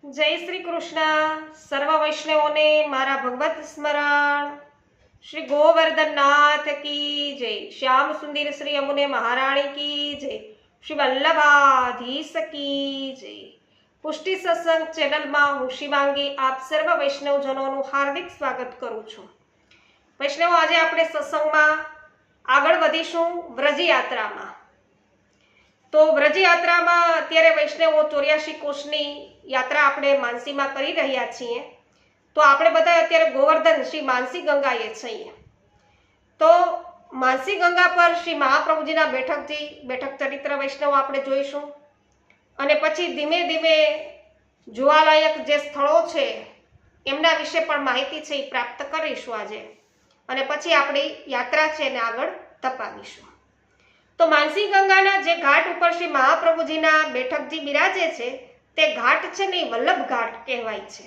જય શ્રી કૃષ્ણ. સર્વ વૈષ્ણવોને મારા ભગવત સ્મરણ. શ્રી ગોવર્ધનનાથ કી જય. શ્યામ સુંદર શ્રી યમુને મહારાણી કી જય. શ્રી વલ્લભાધીશ કી જય. પુષ્ટિ સત્સંગ ચેનલમાં હું શિવાંગી આપ સર્વ વૈષ્ણવજનોનું હાર્દિક સ્વાગત કરું છું. વૈષ્ણવો, આજે આપણે સત્સંગમાં આગળ વધીશું વ્રજયાત્રામાં. તો વ્રજયાત્રામાં અત્યારે વૈષ્ણવો 84 કોષની યાત્રા આપણે માનસીમાં કરી રહ્યા છીએ. તો આપણે બધા અત્યારે ગોવર્ધન શ્રી માનસી ગંગાએ છીએ. તો માનસી ગંગા પર શ્રી મહાપ્રભુજીના બેઠક ચરિત્ર વૈષ્ણવ આપણે જોઈશું. અને પછી ધીમે ધીમે જોવાલાયક જે સ્થળો છે એમના વિશે પણ માહિતી છે એ પ્રાપ્ત કરીશું આજે. અને પછી આપણી યાત્રા છે એને આગળ ધપાવીશું. તો માનસી ગંગાના જે ઘાટ ઉપર શ્રી મહાપ્રભુજીના બેઠકજી બિરાજે છે તે ઘાટ છે ને વલ્લભ ઘાટ કહેવાય છે.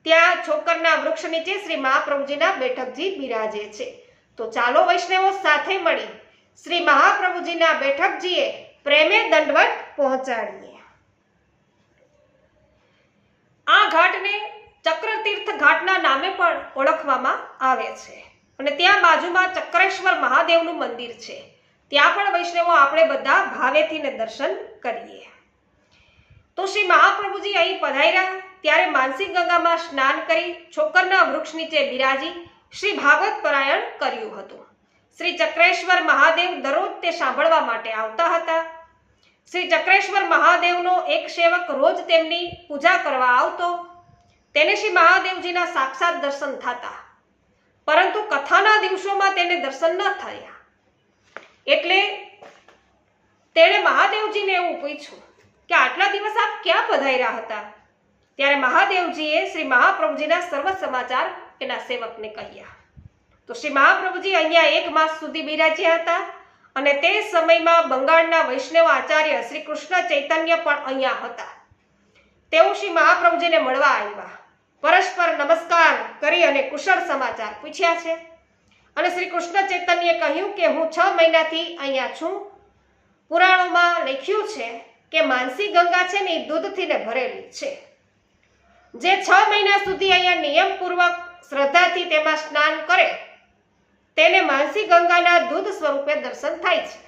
ત્યાં છોકરના વૃક્ષ નીચે શ્રી મહાપ્રભુજીના બેઠકજી બિરાજે છે. તો ચાલો વૈષ્ણવો સાથે મળી શ્રી મહાપ્રભુજીના બેઠકજીએ પ્રેમે દંડવત પહોંચાડીએ. આ ઘાટને ચક્રતીર્થ ઘાટના નામે પણ ઓળખવામાં આવે છે. અને ત્યાં બાજુમાં ચક્રેશ્વર મહાદેવનું મંદિર છે. ત્યાં પણ વૈષ્ણવો આપણે બધા ભાવેથી ને દર્શન કરીએ. તો શ્રી મહાપ્રભુજી અહીં પધાર્યા ત્યારે માનસી ગંગામાં સ્નાન કરી છોકરના વૃક્ષ નીચે બિરાજી શ્રી ભાગવત પારાયણ કર્યું હતું. શ્રી ચક્રેશ્વર મહાદેવ દરરોજ તે સાંભળવા માટે આવતા હતા. શ્રી ચક્રેશ્વર મહાદેવનો એક સેવક રોજ તેમની પૂજા કરવા આવતો. તેને શ્રી મહાદેવજીના સાક્ષાત દર્શન થતા, પરંતુ કથાના દિવસોમાં તેને દર્શન ન થયા. એટલે તેણે મહાદેવજીને એવું પૂછ્યું કે આટલા દિવસ આપ ક્યાં પધાર્યા હતા? ત્યારે મહાદેવજીએ શ્રી મહાપ્રભુજીના સર્વ સમાચાર એના સેવકને કહ્યા. તો શ્રી મહાપ્રભુજી અહીંયા 1 માસ સુધી બિરાજ્યા હતા. અને તે સમયમાં બંગાળના વૈષ્ણવ આચાર્ય શ્રી કૃષ્ણ ચૈતન્ય પણ અહીંયા હતા. તેઓ શ્રી મહાપ્રભુજીને મળવા આવ્યા. પરસ્પર નમસ્કાર કરી અને કુશળ સમાચાર પૂછ્યા છે. અને શ્રી કૃષ્ણ ચૈતન્યએ કહ્યું કે હું 6 મહિનાથી અહીંયા છું. પુરાણોમાં લખ્યું છે કે માનસી ગંગા છે ને એ દૂધથી ને ભરેલી છે. જે 6 મહિના સુધી અહીંયા નિયમપૂર્વક શ્રદ્ધાથી તેમાં સ્નાન કરે તેને માનસી ગંગાના દૂધ સ્વરૂપે દર્શન થાય છે.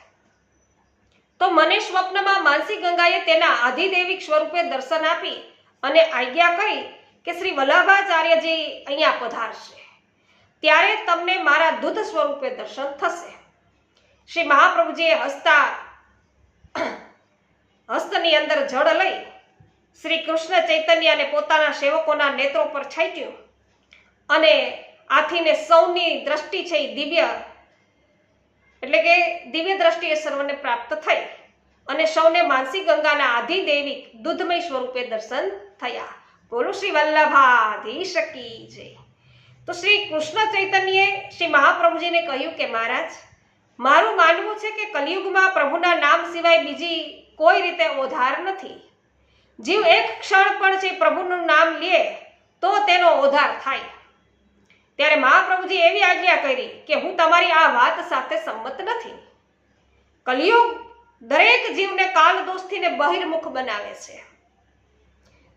તો મને સ્વપ્નમાં માનસી ગંગાએ તેના આધિદૈવિક સ્વરૂપે દર્શન આપી અને આજ્ઞા કરી કે શ્રી વલ્લભાચાર્યજી અહીંયા પધારશે ત્યારે તમને મારા દૂધ સ્વરૂપે દર્શન થશે. શ્રી મહાપ્રભુજીએ હસ્તની અંદર જળ લઈ શ્રી કૃષ્ણ ચૈતન્ય અને પોતાના સેવકોના નેત્રો પર છાંટ્યું. અને આથીને સૌની દ્રષ્ટિ છે એ દિવ્ય એટલે કે દિવ્ય દ્રષ્ટિ એ સર્વને પ્રાપ્ત થઈ. અને સૌને માનસી ગંગાના આધિદૈવિક દૂધમય સ્વરૂપે દર્શન થયા. બોલો શ્રી વલ્લભાધીશ કી જય. તો શ્રી કૃષ્ણ ચૈતન્યએ શ્રી મહાપ્રભુજીને કહ્યું કે મહારાજ, મારું માનવું છે કે કલિયુગમાં પ્રભુના નામ સિવાય બીજી કોઈ રીતે ઓધાર નથી. જીવ એક ક્ષણ પણ છે પ્રભુનું નામ લે તો તેનો ઓધાર થાય. ત્યારે મહાપ્રભુજી એવી આજ્ઞા કરી કે હું તમારી આ વાત સાથે સંમત નથી. કલિયુગ દરેક જીવને કાલ દોષથી ને બહિર્મુખ બનાવે છે.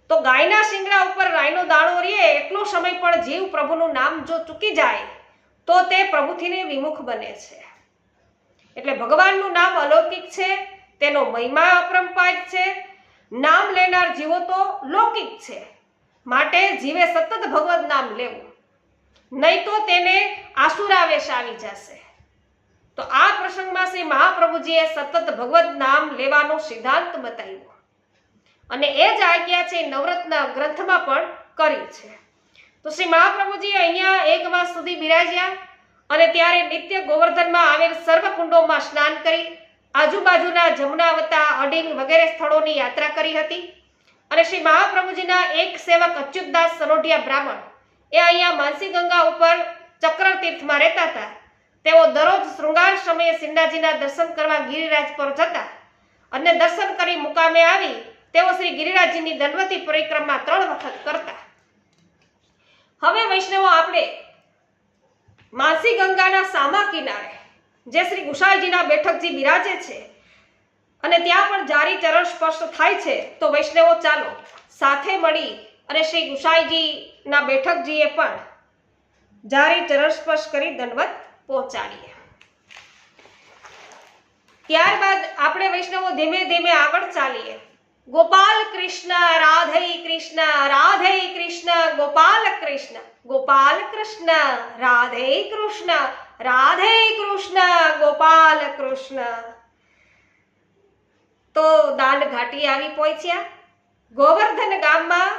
તો ગાયના શિંગડા ઉપર રાયનો દાણો રહે એટલો સમય પણ જીવ પ્રભુનું નામ જો ચૂકી જાય તો તે પ્રભુથીને વિમુખ બને છે. એટલે ભગવાનનું નામ અલૌકિક છે, તેનો મહિમા અપરંપાર છે. નામ લેનાર જીવો તો લૌકિક છે. માટે જીવે સતત ભગવદ નામ લેવું, નહીં તો તેને આસુરાવેશ આવી જશે. તો આ પ્રસંગમાં શ્રી મહાપ્રભુજીએ સતત ભગવદ નામ લેવાનો સિદ્ધાંત બતાવ્યો. અને એ જ આજ્ઞા છે નવરત્ન ગ્રંથમાં પણ કરી છે. તો શ્રી મહાપ્રભુજી અહીંયા 1 માસ સુધી બિરાજ્યા. અને ત્યારે નિત્ય ગોવર્ધનમાં આવેલ સર્વ કુંડોમાં સ્નાન કરી આજુબાજુના જમુનાવતા, અડીંગ વગેરે સ્થળોની યાત્રા કરી હતી. અને શ્રી મહાપ્રભુજીના એક સેવક અચ્યુતદાસ સનોઢિયા બ્રાહ્મણ એ અહીંયા માનસી ગંગા ઉપર ચક્રતીર્થમાં રહેતા હતા. તેઓ દરરોજ શૃંગાર સમયે સિંધાજીના દર્શન કરવા ગિરિરાજ પર જતા. અને દર્શન કરી મુકામે આવી તેઓ શ્રી ગિરિરાજજીની દંડવતી પરિક્રમા 3 વખત કરતા. હવે વૈષ્ણવો, આપણે માનસી ગંગાના સામા કિનારે જે શ્રી ગુસાઈજીના બેઠકજી બિરાજે છે અને ત્યાં પણ જારી ચરણ સ્પર્શ થાય છે. તો વૈષ્ણવો ચાલો સાથે મળી અને શ્રી ગુસાઈજીના બેઠકજીએ પણ જારી ચરણ સ્પર્શ કરી દંડવત પહોંચાડીએ. ત્યારબાદ આપણે વૈષ્ણવો ધીમે ધીમે આગળ ચાલીએ. ગોપાલ કૃષ્ણ રાધે કૃષ્ણ, રાધે કૃષ્ણ ગોપાલ કૃષ્ણ, ગોપાલ કૃષ્ણ રાધે કૃષ્ણ, રાધે કૃષ્ણ ગોપાલ કૃષ્ણ. તો દાન ઘાટી આવી પહોંચ્યા. ગોવર્ધન ગામમાં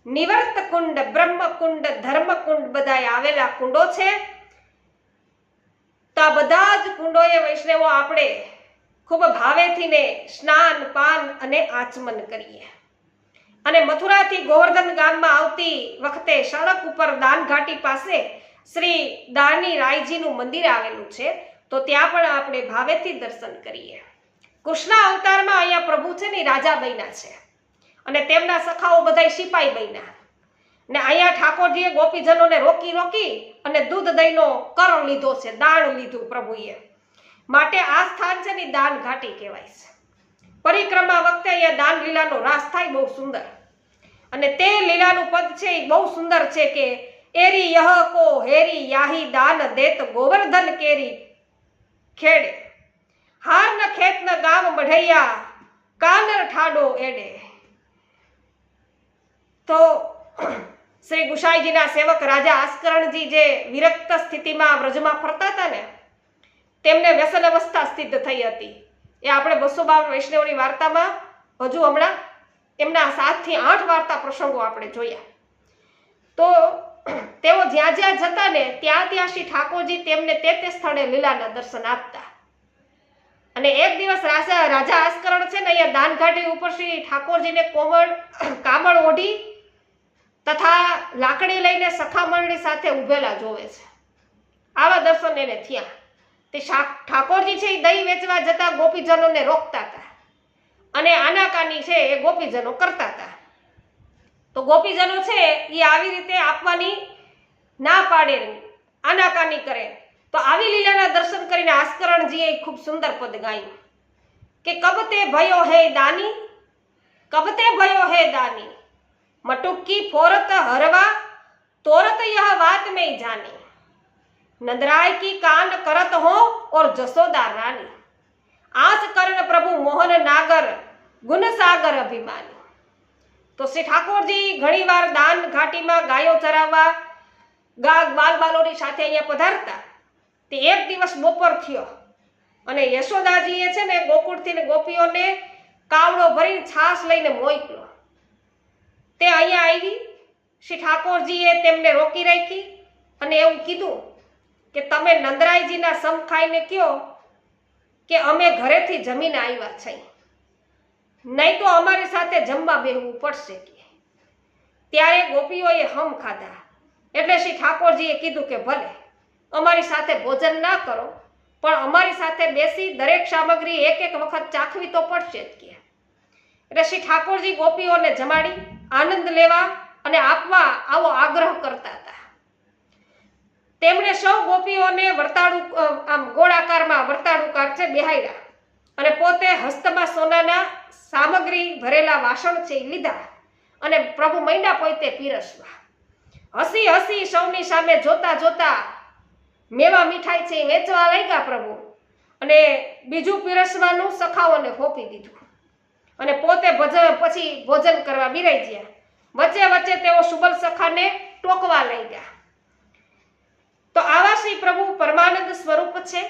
નિવર્ત કુંડ, બ્રહ્મકુંડ, ધર્મકુંડ બધાય આવેલા કુંડો છે. તો આ બધા જ કુંડોએ વૈષ્ણવો આપણે ખૂબ ભાવેથી ને સ્નાન પાન અને આચમન કરીએ. અને મથુરાથી ગોવર્ધન ગામમાં આવતી વખતે સડક ઉપર દાન ઘાટી પાસે શ્રી દાની રાયજીનું મંદિર આવેલું છે. તો ત્યાં પણ આપણે ભાવેથી દર્શન કરીએ. કૃષ્ણ અવતારમાં અહીંયા પ્રભુ છે ને રાજા બન્યા છે અને તેમના સખાઓ બધા સિપાઈ બન્યા. ને અહીંયા ઠાકોરજીએ ગોપીજનોને રોકી રોકી અને દૂધ દહીંનો કર લીધો છે, દાન લીધું પ્રભુએ. માટે આ સ્થાન છે ને દાન ઘાટી કહેવાય છે. પરિક્રમા વખતે અહીંયા દાન લીલાનો રાસ થાય, બહુ સુંદર. અને તે લીલાનું પદ છે એ બહુ સુંદર છે કે એરી યહ કો હેરી યાહી દાન દેત ગોવર્ધન કેરી ખેડે, હાર ન ખેત ન ગામ મઢૈયા કાનર ઠાડો એડે. તો શ્રી ગુસાઈજીના સેવક રાજા આસ્કરણજી જે વિરક્ત સ્થિતિમાં વ્રજમાં ફરતા હતા ને, તેમને વ્યસન અવસ્થા સ્થિત થઈ હતી. એ આપણે 252 વૈષ્ણવની વાર્તામાં હજુ હમણાં એમના 7 થી 8 વાર્તા પ્રસંગો આપણે જોયા. તો તેઓ જ્યાં જ્યાં જતા ને ત્યાં ત્યાં શ્રી ઠાકોરજી તેમને તે સ્થળે લીલાના દર્શન આપતા. અને એક દિવસ રાજા આસ્કરણ છે ને અહીંયા દાનઘાટી ઉપર શ્રી ઠાકોરજીને કામળ ઓઢી તથા લાકડી લઈને સખા મંડળી સાથે ઉભેલા જોવે છે. આવા દર્શન એને થયા. તે ઠાકોરજી છે એ દહીં વેચવા જતા ગોપીજનોને રોકતા હતા અને આનાકાની છે એ ગોપીજનો કરતા હતા. તો ગોપીજનો છે એ આવી રીતે આપવાની ના પાડે, આનાકાની કરે. તો આવી લીલાના દર્શન કરીને આસ્કરણજીએ ખૂબ સુંદર પદ ગાયું કે કબ તે ભયો હે દાની, કબ તે ભયો હે દાની, મટુક્કી ફોરત હરવા તોરત यह बात में जानी, नंदराय की कान करत हो और जसोदा रानी, आस करण प्रभु मोहन नागर गुण सागर अभिमानी. તો શ્રી ઠાકોરજી ઘણીવાર દાન ઘાટીમાં ગાયો ચરાવવા બાલ બાલોની સાથે અહીંયા પધારતા. તે એક દિવસ બપોર થયો અને યશોદાજીએ છે ને ગોકુળથી ને ગોપીઓને કાવડો ભરીને છાશ લઈને મોકલો. તે અહીંયા આવી. શ્રી ઠાકોરજીએ તેમને રોકી રાખી અને એવું કીધું કે તમે નંદરાયજીના સમ ખાઈને કહો કે અમે ઘરેથી જમીને આવ્યા છીએ, નહીં તો અમારી સાથે જમવા બેસવું પડશે. ત્યારે ગોપીઓએ હમ ખાધા. એટલે શ્રી ઠાકોરજીએ કીધું કે ભલે અમારી સાથે ભોજન ના કરો પણ અમારી સાથે બેસી દરેક સામગ્રી એક એક વખત ચાખવી તો પડશે જ કે. એટલે શ્રી ઠાકોરજી ગોપીઓને જમાડી આનંદ લેવા અને આપવા આવો આગ્રહ કરતા હતા. તેમણે સૌ ગોપીઓને ગોળાકારમાં વર્તાળુકાર છે બેહાડ્યા અને પોતે હસ્તમાં સોનાના સામગ્રી ભરેલા વાસણ છે લીધા અને પ્રભુ મૈંડા પોતે પીરસવા. હસી હસી સૌની સામે જોતા જોતા મેવા મીઠાઈ છે વેચવા લાગ્યા પ્રભુ. અને બીજું પીરસવાનું સખાઓને સોંપી દીધું અને પોતે પછી ભોજન કરવા બિરાઈ ગયા. વચ્ચે વચ્ચે તેઓ સુબલ સખાને ટોકવા લાગ્યા. તો આવા શ્રી પ્રભુ પરમાનંદ સ્વરૂપ છે.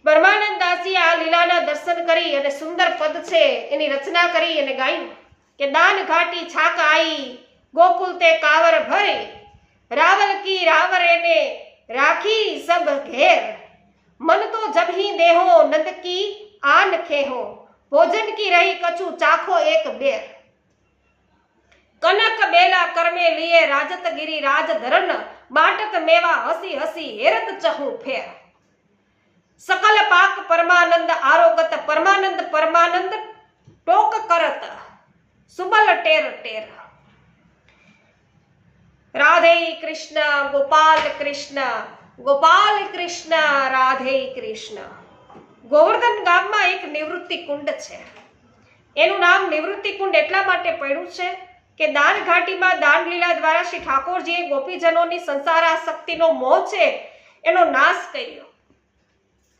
પરમાનંદ દાસીએ આ લીલાના દર્શન કરી અને સુંદર પદ છે એની રચના કરી અને ગાયું કે દાન ઘાટી છાક આઈ ગોકુલ તે કાવર ભરી, રાવલ કી રાવર એને રાખી સબ ઘેર, મન તો જબ ही देहो नंद की आन खेहो, भोजन की रही कछु चाखो एक बेर, कनक बेला कर्मे लिए राजत गिरी राज धरन, बाटत मेवा हसी हसी हेरत चहु फेर, सकल पाक परमानंद आरोगत परमानंद परमानंद टोक करत सुबल टेर टेर. राधे कृष्ण गोपाल कृष्ण, गोपाल कृष्ण राधे कृष्ण. ગોવર્ધન ગામમાં એક નિવૃત્તિ કુંડ છે. એનું નામ નિવૃત્તિ કુંડ એટલા માટે પડ્યું છે કે દાન ઘાટીમાં દાન લીલા દ્વારા શ્રી ઠાકોરજીએ ગોપીજનોની સંસારાસક્તિનો મોહ છે એનો નાશ કર્યો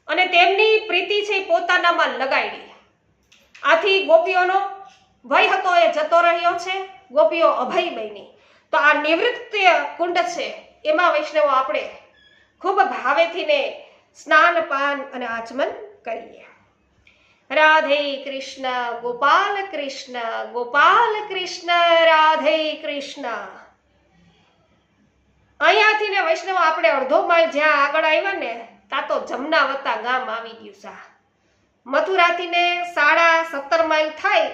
અને તેમની પ્રીતિ છે એ પોતાનામાં લગાડી. આથી ગોપીઓનો ભય હતો એ જતો રહ્યો છે, ગોપીઓ અભય બની. તો આ નિવૃત્તિ કુંડ છે એમાં વૈષ્ણવો આપણે ખૂબ ભાવેથી ને સ્નાન પાન અને આચમન કરીએ. રાધે કૃષ્ણ ગોપાલ કૃષ્ણ ગોપાલ કૃષ્ણ રાધે કૃષ્ણ. અહીંયાથી ને વૈષ્ણવ આપણે અડધો માઇલ જ્યાં આગળ આવ્યા ને ત્યાં તો જમનાવતા ગામ આવી ગયું છે. મથુરાથી ને 17.5 માઇલ થાય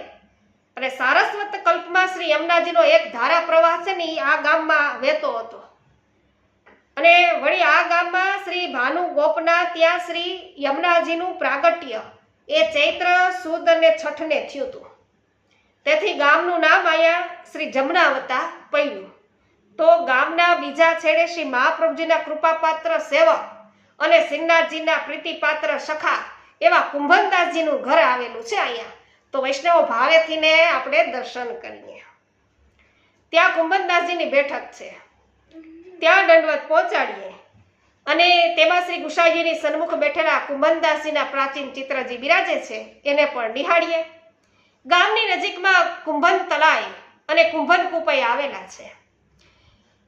અને સારસ્વત કલ્પમાં શ્રી યમુનાજીનો એક ધારા પ્રવાહ છે ને આ ગામમાં વહેતો હતો. અને વળી આ ગામમાં શ્રી ભાનુ ગોપના ત્યાં શ્રી યમુનાજીનું પ્રાગટ્ય એ ચૈત્ર સુદ અને છઠને થયું હતું. તેથી ગામનું નામ અહીંયા શ્રી જમનાવતા પડ્યું. તો ગામના બીજા છેડે શ્રી મહાપ્રભુજીના કૃપાપાત્ર સેવક અને શ્રીનાથજીના પ્રીતિપાત્ર સખા એવા કુંભનદાસજીનું ઘર આવેલું છે અહીંયા. તો વૈષ્ણવો ભાવેથી ને આપણે દર્શન કરીએ. ત્યાં કુંભનદાસજીની બેઠક છે, ત્યાં દંડવત પહોંચાડીએ અને તેમાં શ્રી ગુસાઈજીની સન્મુખ બેઠેલા કુંભનદાસજીના પ્રાચીન ચિત્રજી બિરાજે છે એને પણ નિહાળીએ. ગામની નજીકમાં કુંભન તલાઈ અને કુંભન કૂપઈ આવેલા છે.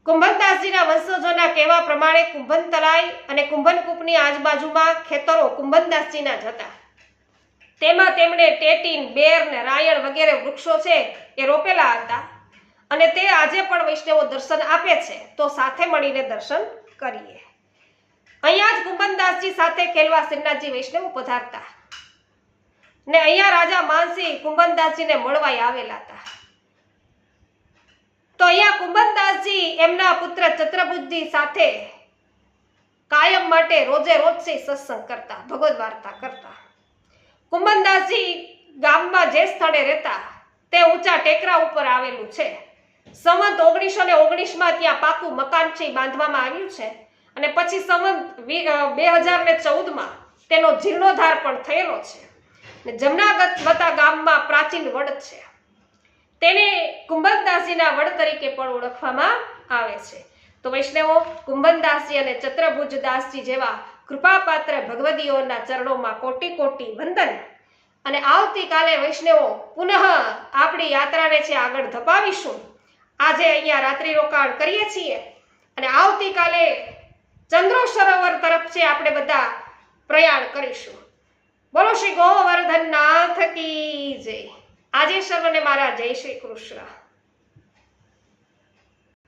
કુંભનદાસજીના વંશજોના કહેવા પ્રમાણે કુંભન તલાઈ અને કુંભન કૂપની આજુબાજુમાં ખેતરો કુંભનદાસજીના જ હતા. તેમાં તેમણે ટેટીન, બેર ને રાયણ વગેરે વૃક્ષો છે એ રોપેલા હતા અને તે આજે પણ વૈષ્ણવો દર્શન આપે છે. તો સાથે મળીને દર્શન કરીએ. અહીંયા જ કુંભનદાસજી સાથે ખેલવા શ્રીનાથજી વૈષ્ણવ પધારતા ને અહીંયા રાજા માનસિંહ કુંભનદાસજીને મળવા આવેલા હતા. તો અહીંયા કુંભનદાસજી એમના પુત્ર ચત્રભુજજી સાથે કાયમ માટે રોજે રોજ સત્સંગ કરતા, ભગવદ વાર્તા કરતા. કુંભનદાસજી ગામમાં જે સ્થળે રહેતા તે ઊંચા ટેકરા ઉપર આવેલું છે. સંવત 1919માં ત્યાં પાકું મકાન છે બાંધવામાં આવ્યું છે અને પછી સંવત 2014માં તેનો જીર્ણોદ્ધાર પણ થયેલો છે. જમનાવતા ગામમાં પ્રાચીન વડ છે, તેને કુંભનદાસજીના વડ તરીકે પણ ઓળખવામાં આવે છે. તો વૈષ્ણવો કુંભનદાસજી અને ચત્રભુજદાસજી જેવા કૃપાપાત્ર ભગવદીઓના ચરણોમાં કોટી કોટી વંદન. અને આવતીકાલે વૈષ્ણવો પુનઃ આપણી યાત્રાને છે આગળ ધપાવીશું. આજે અહીંયા રાત્રિ રોકાણ કરીએ છીએ અને આવતીકાલે ચંદ્રો સરોવર તરફ છે આપણે બધા પ્રયાણ કરીશું. બોલો શ્રી ગોવર્ધન નાથ કી જય. આજે સર્વને મારા જય શ્રી કૃષ્ણ.